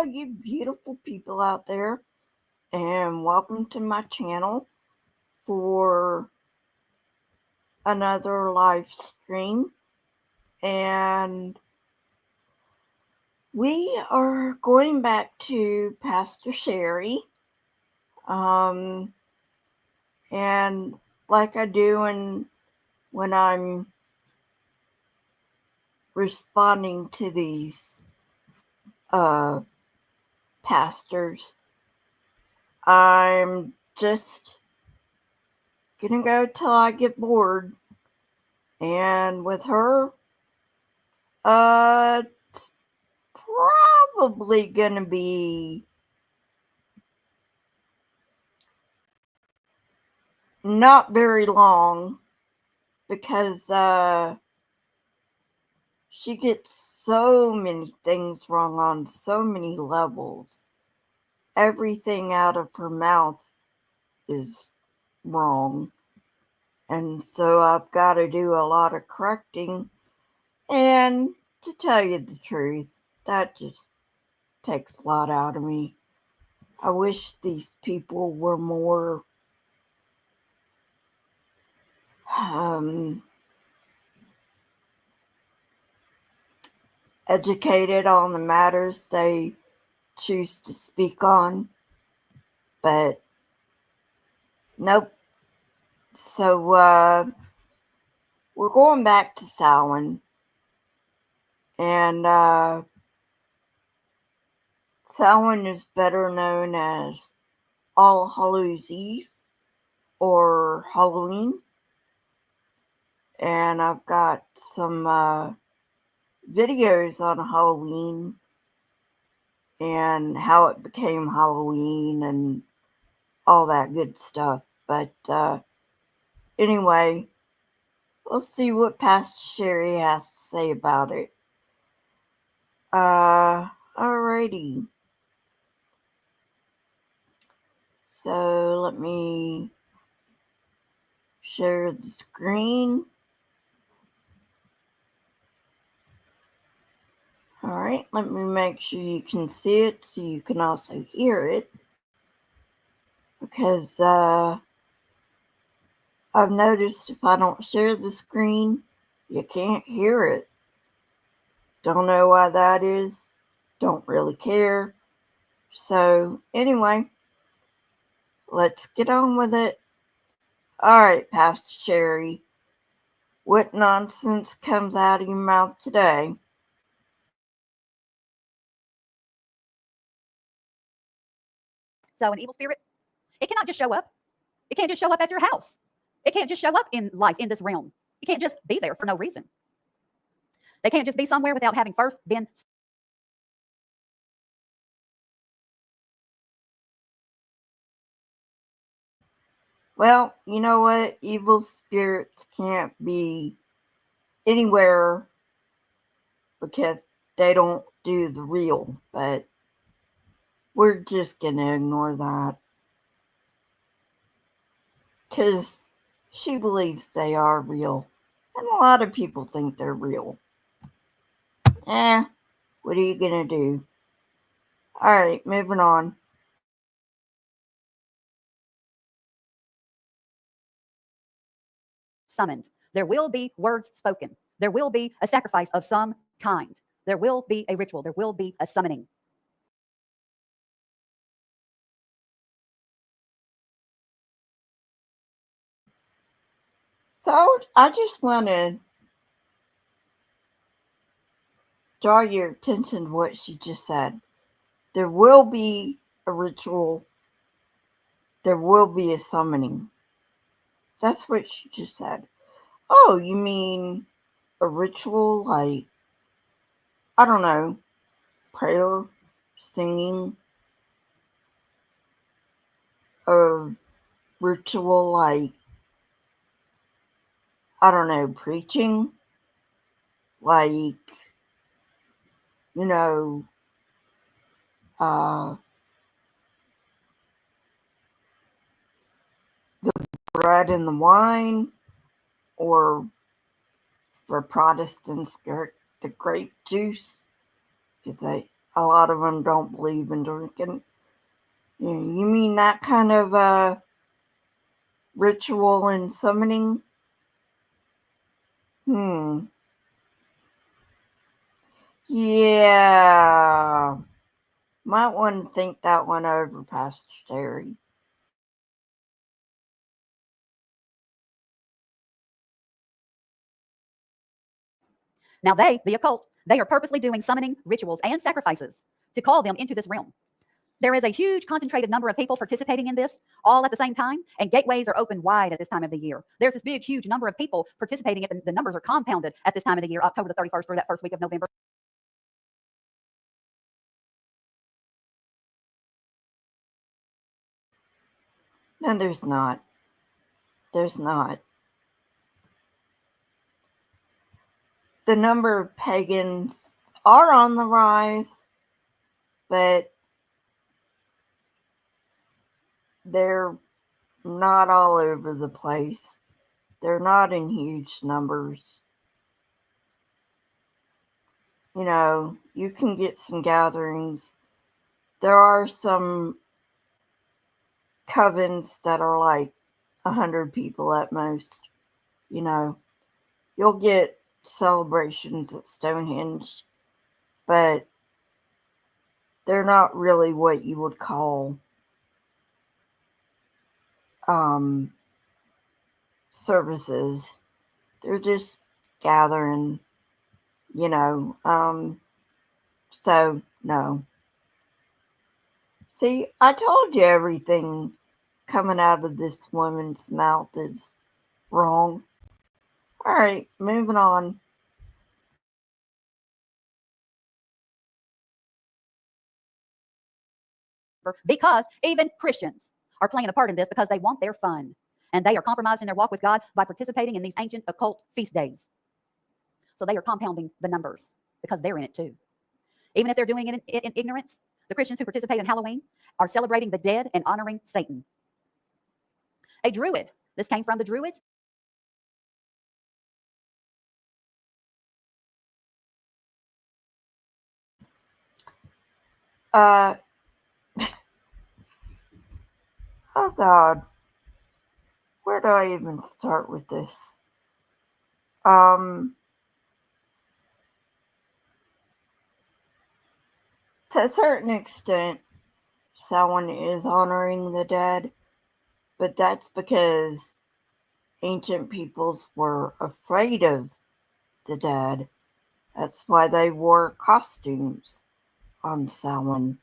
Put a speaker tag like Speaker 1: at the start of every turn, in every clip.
Speaker 1: all you beautiful people out there, and welcome to my channel for another live stream. And we are going back to Pastor Cherie. And like I do when I'm responding to these pastors, I'm just gonna go till I get bored. And with her, it's probably gonna be not very long because she gets so many things wrong on so many levels. Everything out of her mouth is wrong. And so I've got to do a lot of correcting. And to tell you the truth, that just takes a lot out of me. I wish these people were more educated on the matters they choose to speak on. But nope. So we're going back to Samhain. And Samhain is better known as All Hallows Eve or Halloween. And I've got some videos on Halloween and how it became Halloween and all that good stuff. But anyway, let's see what Pastor Cherie has to say about it. Alrighty. So let me share the screen. Alright, let me make sure you can see it so you can also hear it. Because I've noticed if I don't share the screen, you can't hear it. Don't know why that is. Don't really care. So anyway, let's get on with it. Alright, Pastor Cherie, what nonsense comes out of your mouth today?
Speaker 2: So an evil spirit, it cannot just show up. It can't just show up at your house. It can't just show up in life, in this realm. It can't just be there for no reason. They can't just be somewhere without having first been.
Speaker 1: Well, you know what? Evil spirits can't be anywhere because they don't do the real, but we're just gonna ignore that. Because she believes they are real. And a lot of people think they're real. What are you gonna do? Alright, moving on.
Speaker 2: Summoned. There will be words spoken. There will be a sacrifice of some kind. There will be a ritual. There will be a summoning.
Speaker 1: So I just want to draw your attention to what she just said. There will be a ritual. There will be a summoning. That's what she just said. Oh, you mean a ritual like, I don't know, prayer, singing, a ritual like, I don't know, preaching, like, you know, the bread and the wine, or for Protestants, the grape juice, because a lot of them don't believe in drinking. You mean that kind of ritual and summoning? Hmm. Yeah. Might want to think that one over, Pastor Cherie.
Speaker 2: Now they, the occult, they are purposely doing summoning rituals and sacrifices to call them into this realm. There is a huge concentrated number of people participating in this all at the same time, and gateways are open wide at this time of the year. There's this big, huge number of people participating. The numbers are compounded at this time of the year, October the 31st through that first week of November.
Speaker 1: No, there's not. There's not. The number of pagans are on the rise, but they're not all over the place. They're not in huge numbers. You can get some gatherings. There are some covens that are like 100 people at most. You know, you'll get celebrations at Stonehenge, but they're not really what you would call um, services. They're just gathering, you know. So, no. See, I told you everything coming out of this woman's mouth is wrong. All right, moving on.
Speaker 2: Because even Christians are playing a part in this because they want their fun. And they are compromising their walk with God by participating in these ancient occult feast days. So they are compounding the numbers because they're in it too. Even if they're doing it in ignorance, the Christians who participate in Halloween are celebrating the dead and honoring Satan. A druid, this came from the Druids.
Speaker 1: Uh, oh God, where do I even start with this? Um, to a certain extent, someone is honoring the dead, but that's because ancient peoples were afraid of the dead. That's why they wore costumes on Samhain.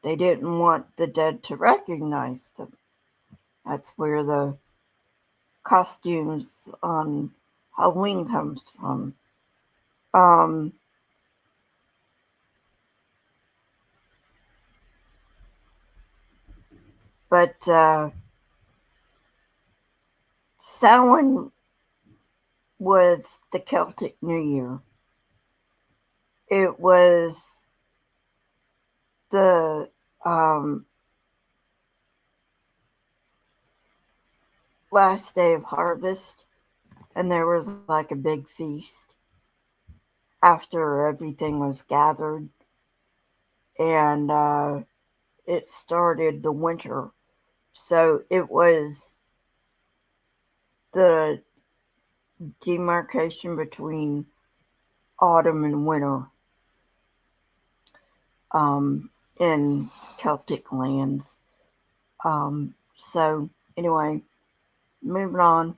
Speaker 1: They didn't want the dead to recognize them. That's where the costumes on Halloween comes from. Um, but Samhain was the Celtic New Year. It was the last day of harvest, and there was like a big feast after everything was gathered, and it started the winter. So it was the demarcation between autumn and winter um, in Celtic lands. So, anyway, moving on.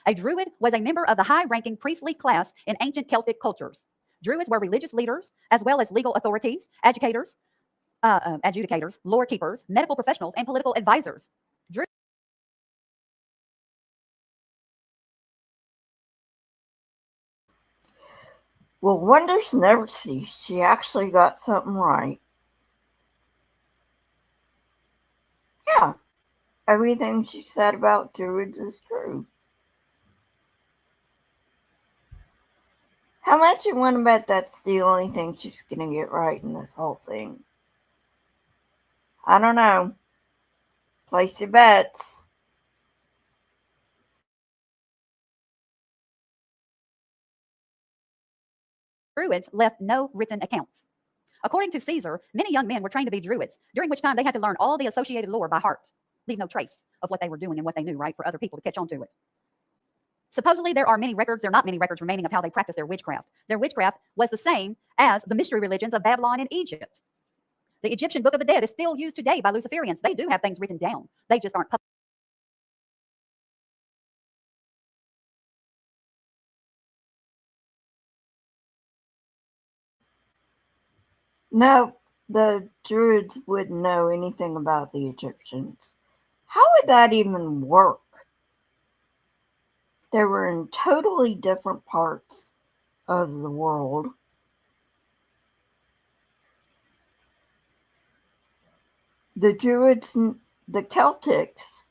Speaker 2: A druid was a member of the high ranking priestly class in ancient Celtic cultures. Druids were religious leaders, as well as legal authorities, adjudicators, lore keepers, medical professionals, and political advisors.
Speaker 1: Well, wonders never cease. She actually got something right. Yeah, everything she said about druids is true. How much you want to bet that's the only thing she's going to get right in this whole thing? I don't know. Place your bets.
Speaker 2: Druids left no written accounts. According to Caesar, many young men were trained to be Druids, during which time they had to learn all the associated lore by heart, leave no trace of what they were doing and what they knew, right, for other people to catch on to it. Supposedly, there are not many records remaining of how they practiced their witchcraft. Their witchcraft was the same as the mystery religions of Babylon and Egypt. The Egyptian Book of the Dead is still used today by Luciferians. They do have things written down. They just aren't published.
Speaker 1: No, the Druids wouldn't know anything about the Egyptians. How would that even work? They were in totally different parts of the world. The Druids, the Celtics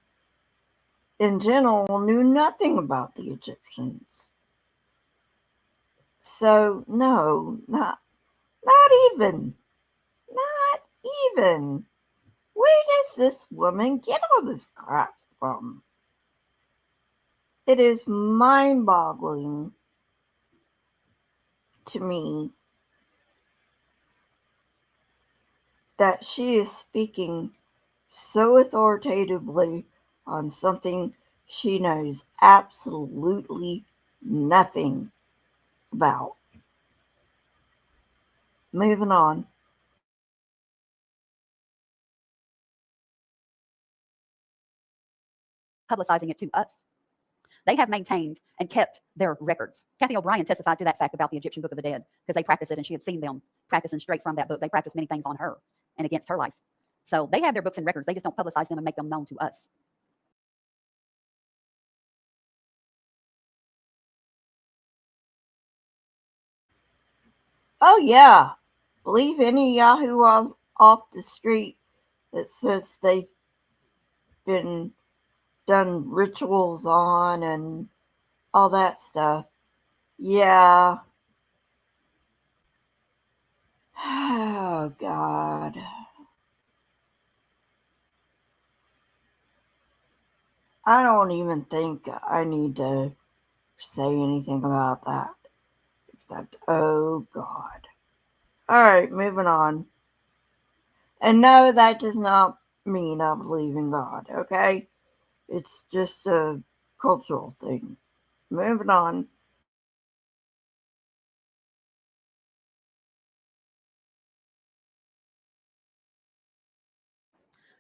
Speaker 1: in general, knew nothing about the Egyptians. So, no, not even. Not even. Where does this woman get all this crap from? It is mind boggling to me that she is speaking so authoritatively on something she knows absolutely nothing about. Moving on.
Speaker 2: Publicizing it to us. They have maintained and kept their records. Kathy O'Brien testified to that fact about the Egyptian Book of the Dead because they practiced it and she had seen them practicing straight from that book. They practiced many things on her and against her life. So they have their books and records. They just don't publicize them and make them known to us.
Speaker 1: Oh, yeah. Believe any Yahoo off the street that says they've been done rituals on and all that stuff. Yeah. Oh, God. I don't even think I need to say anything about that. Except, oh, God. All right, moving on. And no, that does not mean I believe in God, okay? It's just a cultural thing. Moving on.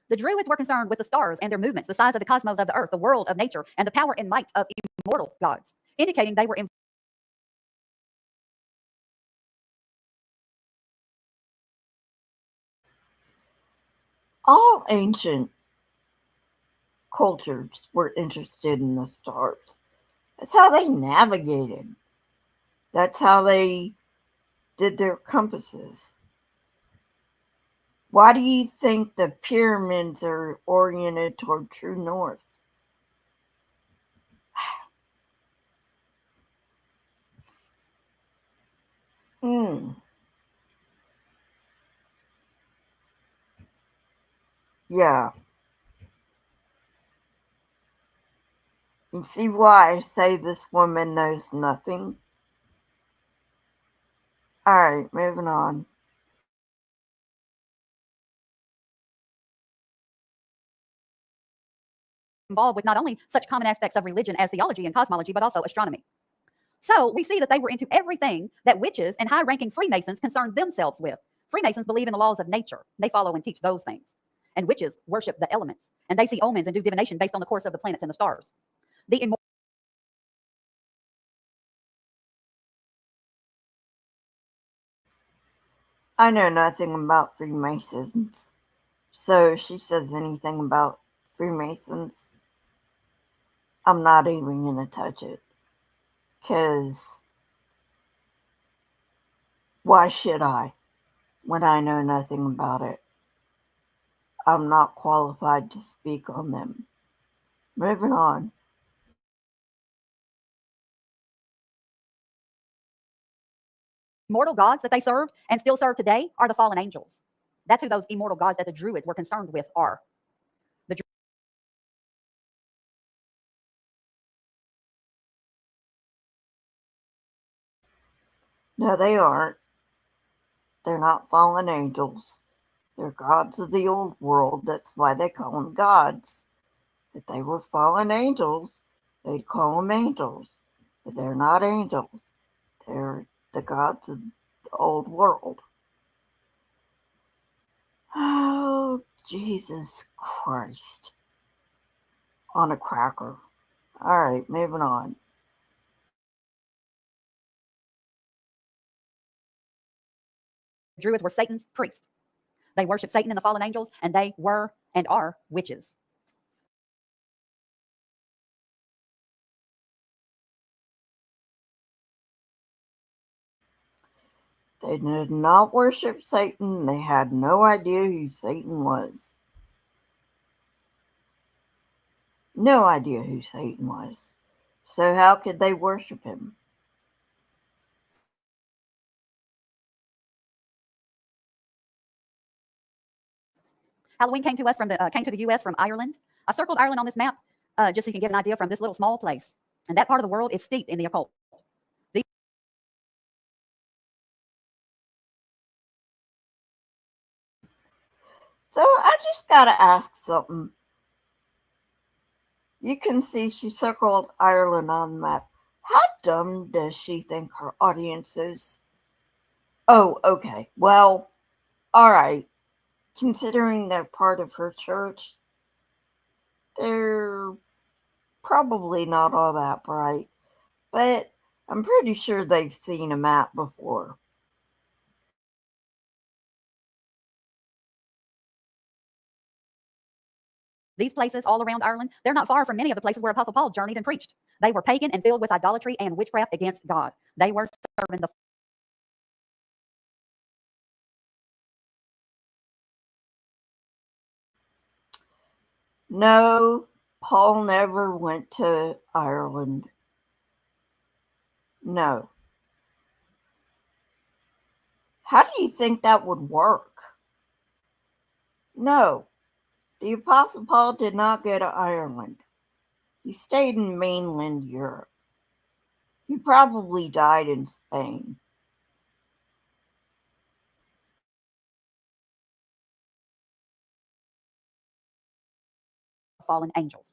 Speaker 2: The Druids were concerned with the stars and their movements, the size of the cosmos of the earth, the world of nature, and the power and might of immortal gods, indicating they were
Speaker 1: All ancient cultures were interested in the stars. That's how they navigated. That's how they did their compasses. Why do you think the pyramids are oriented toward true north? Hmm. Yeah. You see why I say this woman knows nothing? Alright, moving on.
Speaker 2: involved with not only such common aspects of religion as theology and cosmology, but also astronomy. So we see that they were into everything that witches and high ranking Freemasons concerned themselves with. Freemasons believe in the laws of nature, they follow and teach those things. And witches worship the elements, and they see omens and do divination based on the course of the planets and the stars. The
Speaker 1: I know nothing about Freemasons. So if she says anything about Freemasons, I'm not even gonna touch it. Cause why should I? When I know nothing about it. I'm not qualified to speak on them. Moving on.
Speaker 2: immortal gods that they served and still serve today are the fallen angels. That's who those immortal gods that the Druids were concerned with are. The
Speaker 1: No, they aren't. They're not fallen angels. They're gods of the old world. That's why they call them gods. If they were fallen angels, they'd call them angels. But they're not angels. They're the gods of the old world. Oh, Jesus Christ. On a cracker. All right, moving on.
Speaker 2: The Druids were Satan's priests. They worshiped Satan and the fallen angels, and they were and are witches.
Speaker 1: They did not worship Satan. They had no idea who Satan was. No idea who Satan was. So how could they worship him?
Speaker 2: Halloween came to the U.S. from Ireland. I circled Ireland on this map just so you can get an idea from this little small place. And that part of the world is steeped in the occult. These
Speaker 1: So I just gotta ask something. You can see she circled Ireland on the map. How dumb does she think her audience is? Oh, okay. Well, alright. Considering they're part of her church, they're probably not all that bright. But I'm pretty sure they've seen a map before.
Speaker 2: places all around Ireland, they're not far from many of the places where Apostle Paul journeyed and preached. They were pagan and filled with idolatry and witchcraft against God. They were serving the
Speaker 1: No, Paul never went to Ireland. No. How do you think that would work? No, the Apostle Paul did not go to Ireland. He stayed in mainland Europe. He probably died in Spain.
Speaker 2: fallen angels.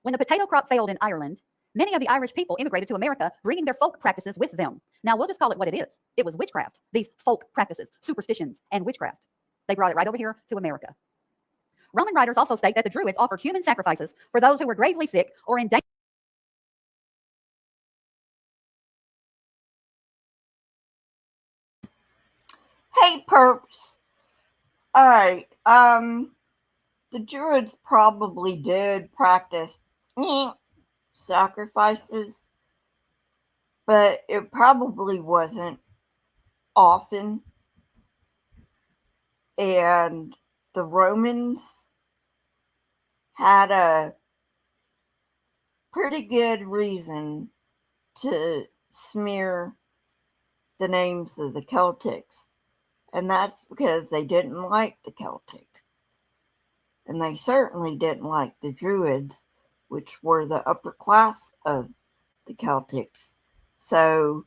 Speaker 2: When the potato crop failed in Ireland, many of the Irish people immigrated to America, bringing their folk practices with them. Now, we'll just call it what it is. It was witchcraft, these folk practices, superstitions, and witchcraft. They brought it right over here to America. Roman writers also state that the Druids offered human sacrifices for those who were gravely sick or in danger.
Speaker 1: Hey, perps. Alright, the Druids probably did practice sacrifices, but it probably wasn't often. And the Romans had a pretty good reason to smear the names of the Celtics, and that's because they didn't like the Celtics. And they certainly didn't like the Druids, which were the upper class of the Celtics. So,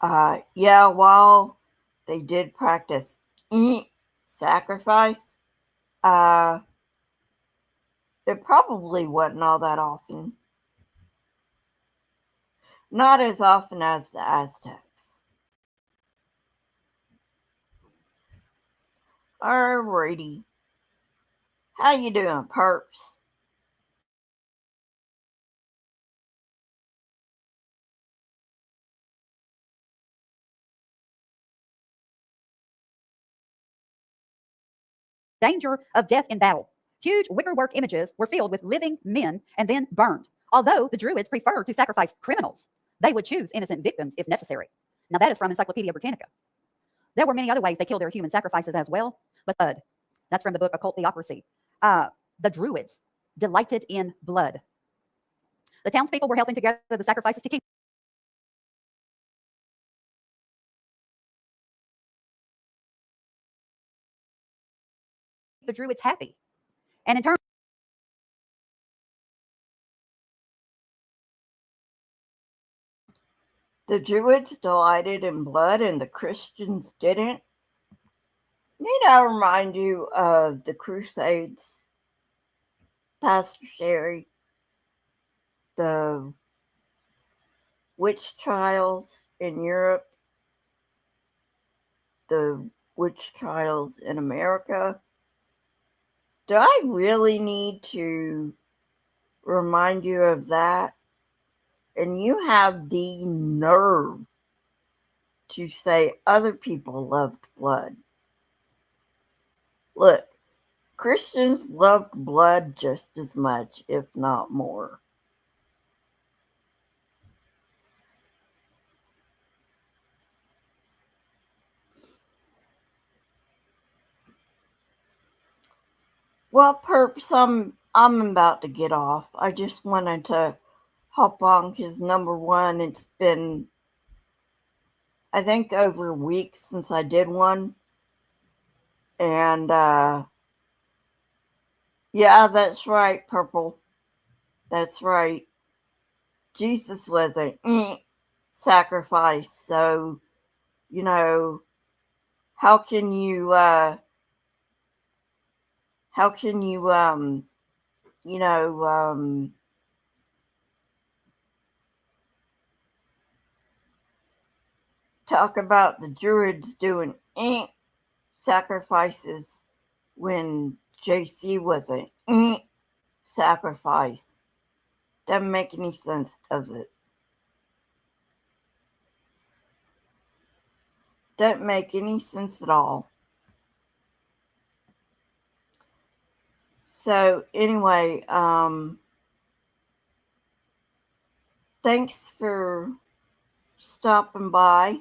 Speaker 1: yeah, while they did practice sacrifice, uh, it probably wasn't all that often. Not as often as the Aztecs. Alrighty. How you doing, perps?
Speaker 2: Danger of death in battle. Huge wickerwork images were filled with living men and then burned. Although the Druids preferred to sacrifice criminals, they would choose innocent victims if necessary. Now, that is from Encyclopedia Britannica. There were many other ways they killed their human sacrifices as well, but blood. That's from the book Occult Theocracy. The Druids delighted in blood. The townspeople were helping together the sacrifices to keep the Druids happy. And in turn,
Speaker 1: The Druids delighted in blood and the Christians didn't. Need I remind you of the Crusades, Pastor Cherie, the witch trials in Europe, the witch trials in America? Do I really need to remind you of that? And you have the nerve to say other people loved blood. Look, Christians loved blood just as much, if not more. Well, perps, I'm about to get off. I just wanted to hop on because number one, it's been I think over a week since I did one, and yeah, that's right, purple. That's right. Jesus was a sacrifice, so you know how can you how can you you know talk about the Druids doing sacrifices when JC was a sacrifice? Doesn't make any sense, does it? Doesn't make any sense at all. So anyway, thanks for stopping by,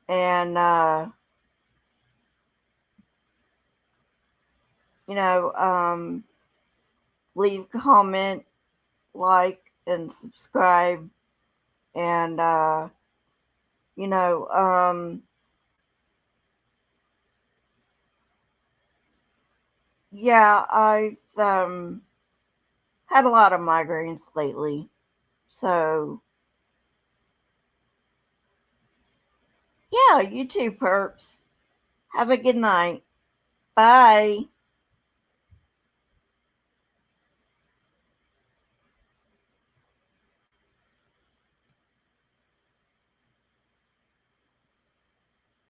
Speaker 1: and you know, leave a comment, like, and subscribe, and you know, yeah, I've had a lot of migraines lately, so yeah, you too, perps. Have a good night. Bye.